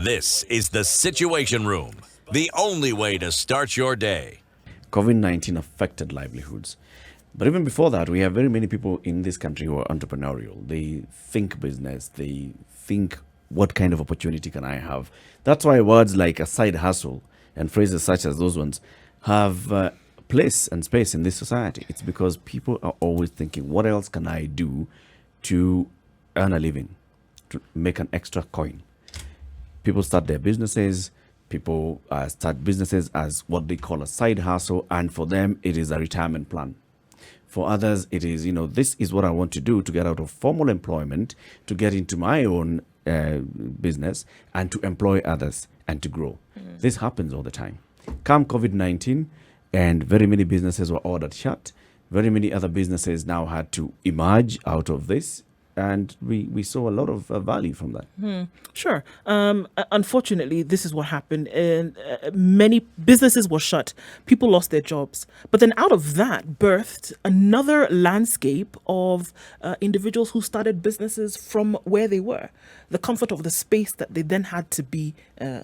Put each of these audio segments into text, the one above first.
This is the Situation Room, the only way to start your day. COVID-19 affected livelihoods. But even before that, we have very many people in this country who are entrepreneurial. They think business. They think, what kind of opportunity can I have? That's why words like a side hustle and phrases such as those ones have place and space in this society. It's because people are always thinking, what else can I do to earn a living, to make an extra coin? People start their businesses. People start businesses as what they call a side hustle. And for them, it is a retirement plan. For others, it is, this is what I want to do to get out of formal employment, to get into my own business and to employ others and to grow. This happens all the time. Come COVID-19, and very many businesses were ordered shut. Very many other businesses now had to emerge out of this. And we saw a lot of value from that. Sure. Unfortunately, this is what happened. And many businesses were shut. People lost their jobs. But then out of that birthed another landscape of individuals who started businesses from where they were, the comfort of the space that they then had to be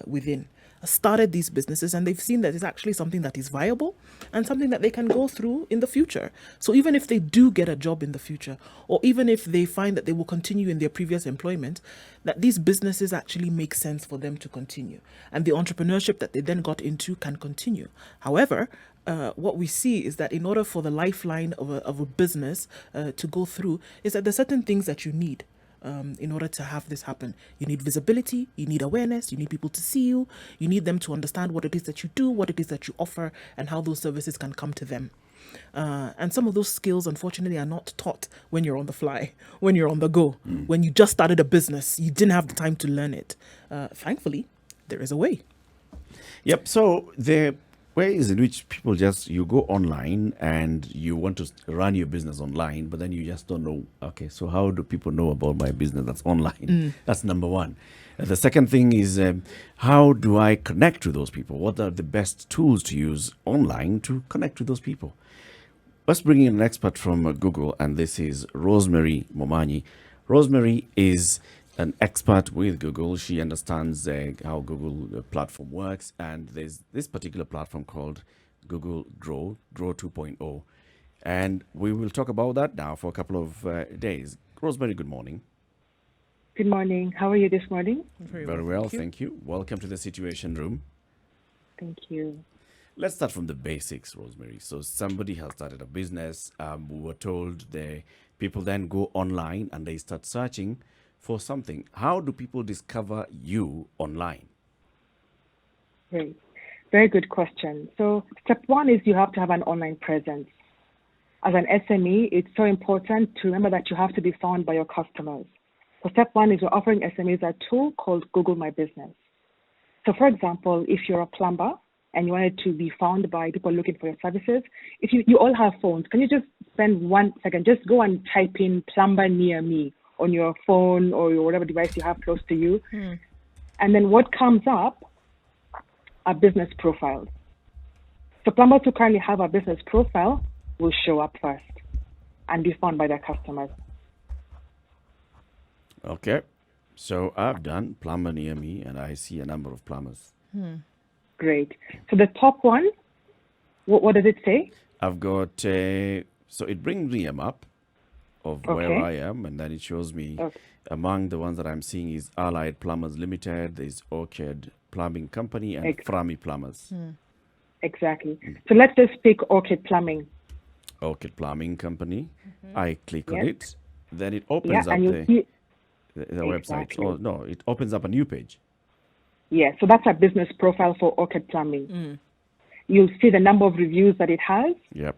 within. Started these businesses, and they've seen that it's actually something that is viable and something that they can go through in the future. So even if they do get a job in the future, or even if they find that they will continue in their previous employment, that these businesses actually make sense for them to continue, and the entrepreneurship that they then got into can continue. However, what we see is that in order for the lifeline of a business to go through, is that there's certain things that you need. In order to have this happen, you need visibility, you need awareness, you need people to see you, you need them to understand what it is that you do, what it is that you offer, and how those services can come to them. And some of those skills, unfortunately, are not taught when you're on the fly, when you're on the go, when you just started a business, you didn't have the time to learn it. Thankfully, there is a way. Yep. So there are ways in which people you go online and you want to run your business online, but then you just don't know, okay, so how do people know about my business that's online? That's number one. The second thing is, how do I connect with those people? What are the best tools to use online to connect with those people? Let's bring in an expert from Google, and this is Rosemary Momanyi. Rosemary is an expert with Google. She understands how Google platform works, and there's this particular platform called Google Grow 2.0, and we will talk about that now for a couple of days. Rosemary, good morning. Good morning. How are you this morning? Very well, thank you. Welcome to the Situation Room. Thank you. Let's start from the basics, Rosemary. So somebody has started a business. We were told people then go online and they start searching for something. How do people discover you online? Great. Very good question. So step one is you have to have an online presence. As an SME, it's so important to remember that you have to be found by your customers. So step one is we're offering SMEs a tool called Google My Business. So for example, if you're a plumber and you wanted to be found by people looking for your services, if you all have phones, can you just spend 1 second, just go and type in plumber near me on your phone or whatever device you have close to you. And then what comes up are business profiles. So plumbers who currently have a business profile will show up first and be found by their customers. Okay. So I've done plumber near me, and I see a number of plumbers. Great. So the top one, what does it say? I've got, so it brings me a map of where I am, and then it shows me among the ones that I'm seeing is Allied Plumbers Limited, there's Orchid Plumbing Company, and Frami Plumbers. Exactly. So let's just pick Orchid Plumbing. Orchid Plumbing Company. I click on it, then it opens up the website. Oh, no, it opens up a new page. Yeah, so that's a business profile for Orchid Plumbing. You'll see the number of reviews that it has. Yep.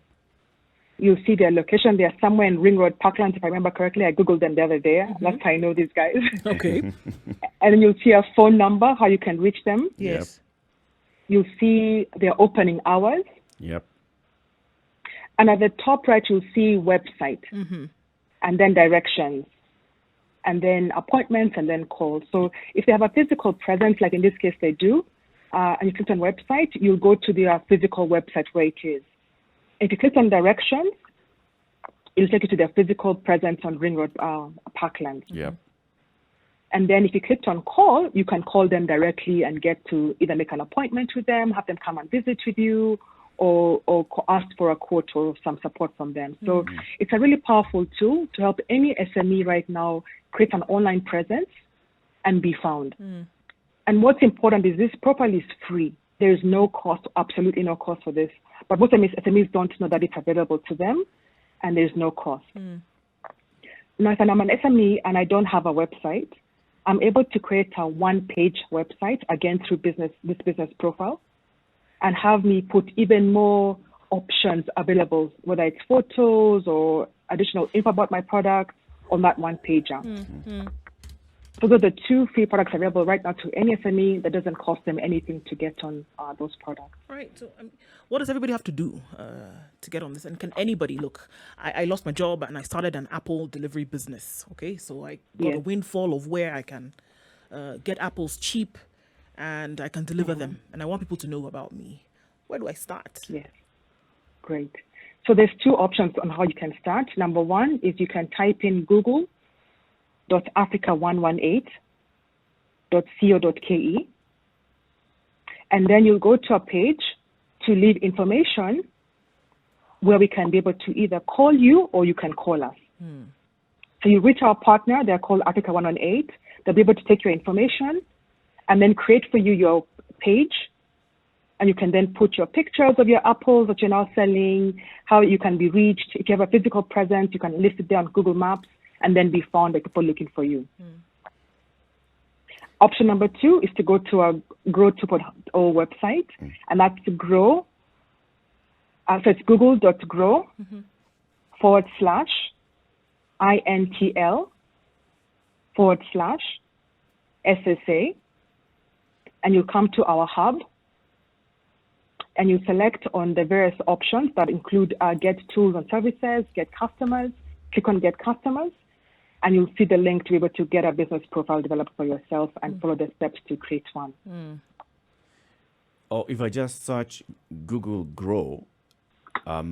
You'll see their location. They're somewhere in Ring Road, Parkland, if I remember correctly. I Googled them the other day. That's how I know these guys. Okay. And then you'll see a phone number, how you can reach them. Yes. You'll see their opening hours. Yep. And at the top right, you'll see website. And then directions. And then appointments, and then calls. So if they have a physical presence, like in this case they do, and you click on website, you'll go to their physical website where it is. If you click on directions, it'll take you to their physical presence on Ring Road, Parkland. Yep. And then if you clicked on call, you can call them directly and get to either make an appointment with them, have them come and visit with you, or ask for a quote or some support from them. So it's a really powerful tool to help any SME right now create an online presence and be found. And what's important is this profile is free. There is no cost, absolutely no cost for this. But most SMEs don't know that it's available to them, and there's no cost. Now, if I'm an SME and I don't have a website, I'm able to create a one-page website, again, through this business profile, and have me put even more options available, whether it's photos or additional info about my product on that one pager. So those are the two free products available right now to any SME that doesn't cost them anything to get on those products. Right. So what does everybody have to do to get on this? And can anybody look? I lost my job and I started an Apple delivery business. Okay. So I got a windfall of where I can get apples cheap and I can deliver them. And I want people to know about me. Where do I start? Yes. Great. So there's two options on how you can start. Number one is you can type in google.africa118.co.ke, and then you'll go to a page to leave information where we can be able to either call you or you can call us. So you reach our partner, they're called Africa 118. They'll be able to take your information and then create for you your page. And you can then put your pictures of your apples that you're now selling, how you can be reached. If you have a physical presence, you can list it there on Google Maps and then be found by people looking for you. Option number two is to go to our Grow 2.0 website, and that's to grow. So it's google.grow/INTL/SSA, and you come to our hub, and you select on the various options that include get tools and services, get customers, click on get customers, and you'll see the link to be able to get a business profile developed for yourself and follow the steps to create one. Or if I just search Google Grow, So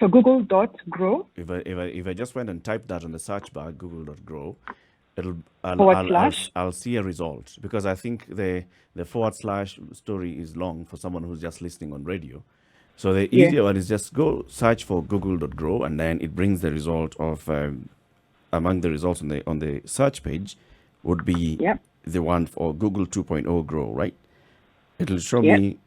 google.grow. if I just went and typed that on the search bar, google.grow, I'll see a result, because I think the / story is long for someone who's just listening on radio. So the easier one is just go search for google.grow, and then it brings the result of among the results on the search page would be the one for Google 2.0 Grow, right? It'll show me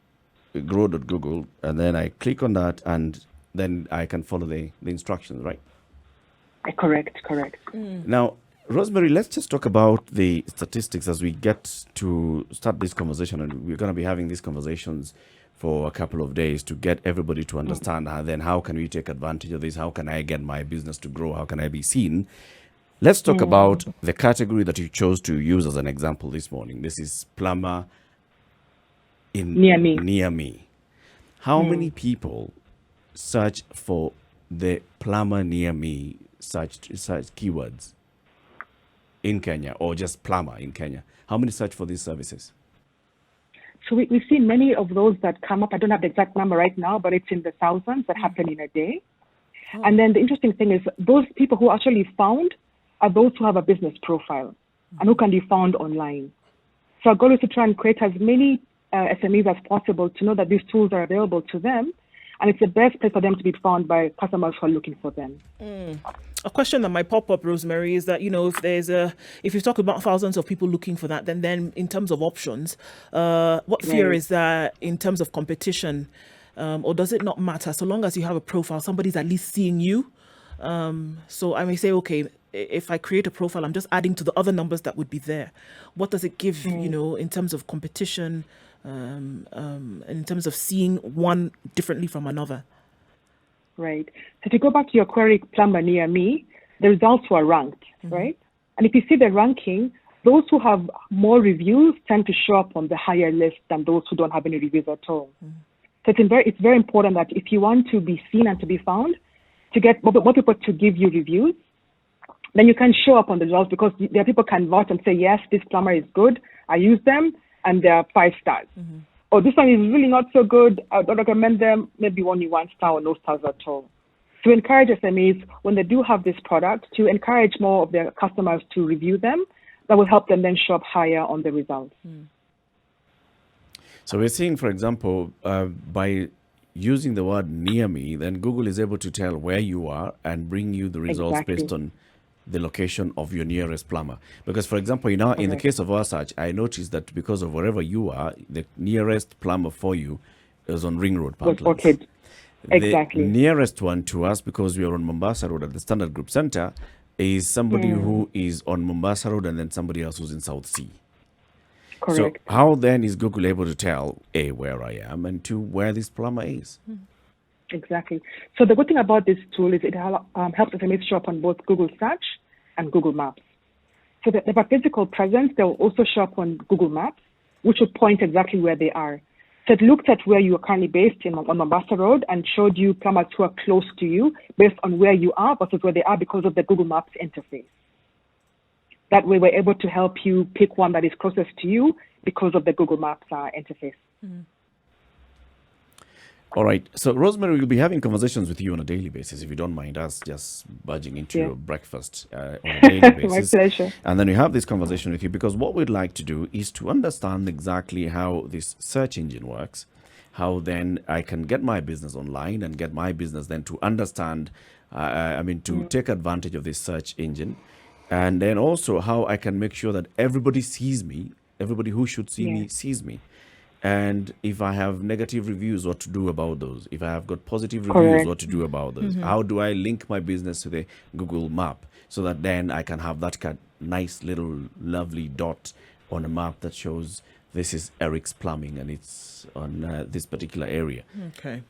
grow.google, and then I click on that, and then I can follow the instructions, right? Correct. Now, Rosemary, let's just talk about the statistics as we get to start this conversation, and we're going to be having these conversations for a couple of days to get everybody to understand then how can we take advantage of this? How can I get my business to grow? How can I be seen? Let's talk about the category that you chose to use as an example this morning. This is plumber near me. How many people search for the plumber near me such keywords in Kenya, or just plumber in Kenya? How many search for these services? So we've seen many of those that come up. I don't have the exact number right now, but it's in the thousands that happen in a day. And then the interesting thing is those people who are actually found are those who have a business profile and who can be found online. So our goal is to try and create as many SMEs as possible to know that these tools are available to them, and it's the best place for them to be found by customers who are looking for them. A question that might pop up, Rosemary, is that, if you talk about thousands of people looking for that, then in terms of options, what fear is that in terms of competition, or does it not matter? So long as you have a profile, somebody's at least seeing you. So I may say, okay, if I create a profile, I'm just adding to the other numbers that would be there. What does it give, in terms of competition, in terms of seeing one differently from another? Right. So if you go back to your query, plumber near me, the results were ranked, right? And if you see the ranking, those who have more reviews tend to show up on the higher list than those who don't have any reviews at all. So it's very important that if you want to be seen and to be found, to get more people to give you reviews, then you can show up on the results, because there are people can vouch and say, yes, this plumber is good, I use them, and they are 5 stars. Or this one is really not so good, I don't recommend them, maybe only 1 star or no stars at all. So to encourage SMEs, when they do have this product, to encourage more of their customers to review them. That will help them then show up higher on the results. So we're seeing, for example, by using the word near me, then Google is able to tell where you are and bring you the results based on the location of your nearest plumber. Because, for example, in the case of our search, I noticed that because of wherever you are, the nearest plumber for you is on Ring Road, Parklands. Exactly. The nearest one to us, because we are on Mombasa Road at the Standard Group Center, is somebody who is on Mombasa Road and then somebody else who's in South Sea. Correct. So how then is Google able to tell, A, where I am, and 2, where this plumber is? Exactly. So the good thing about this tool is it helps SMEs show up on both Google Search and Google Maps. So that they have a physical presence, they'll also show up on Google Maps, which will point exactly where they are. So it looked at where you are currently based on Mombasa Road and showed you plumbers who are close to you based on where you are versus where they are because of the Google Maps interface. That way, we're able to help you pick one that is closest to you because of the Google Maps interface. All right. So, Rosemary, we'll be having conversations with you on a daily basis, if you don't mind us just budging into your breakfast on a daily basis. My pleasure. And then we have this conversation with you because what we'd like to do is to understand exactly how this search engine works, how then I can get my business online and get my business then to understand, to take advantage of this search engine. And then also how I can make sure that everybody sees me, everybody who should see me sees me. And if I have negative reviews, what to do about those? If I have got positive reviews, what to do about those? How do I link my business to the Google map so that then I can have that nice little lovely dot on a map that shows this is Eric's Plumbing and it's on this particular area. Okay.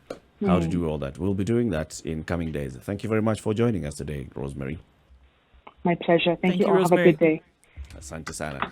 How to do all that. We'll be doing that in coming days. Thank you very much for joining us today, Rosemary. My pleasure. Thank you all. Rosemary. Have a good day. Asante sana.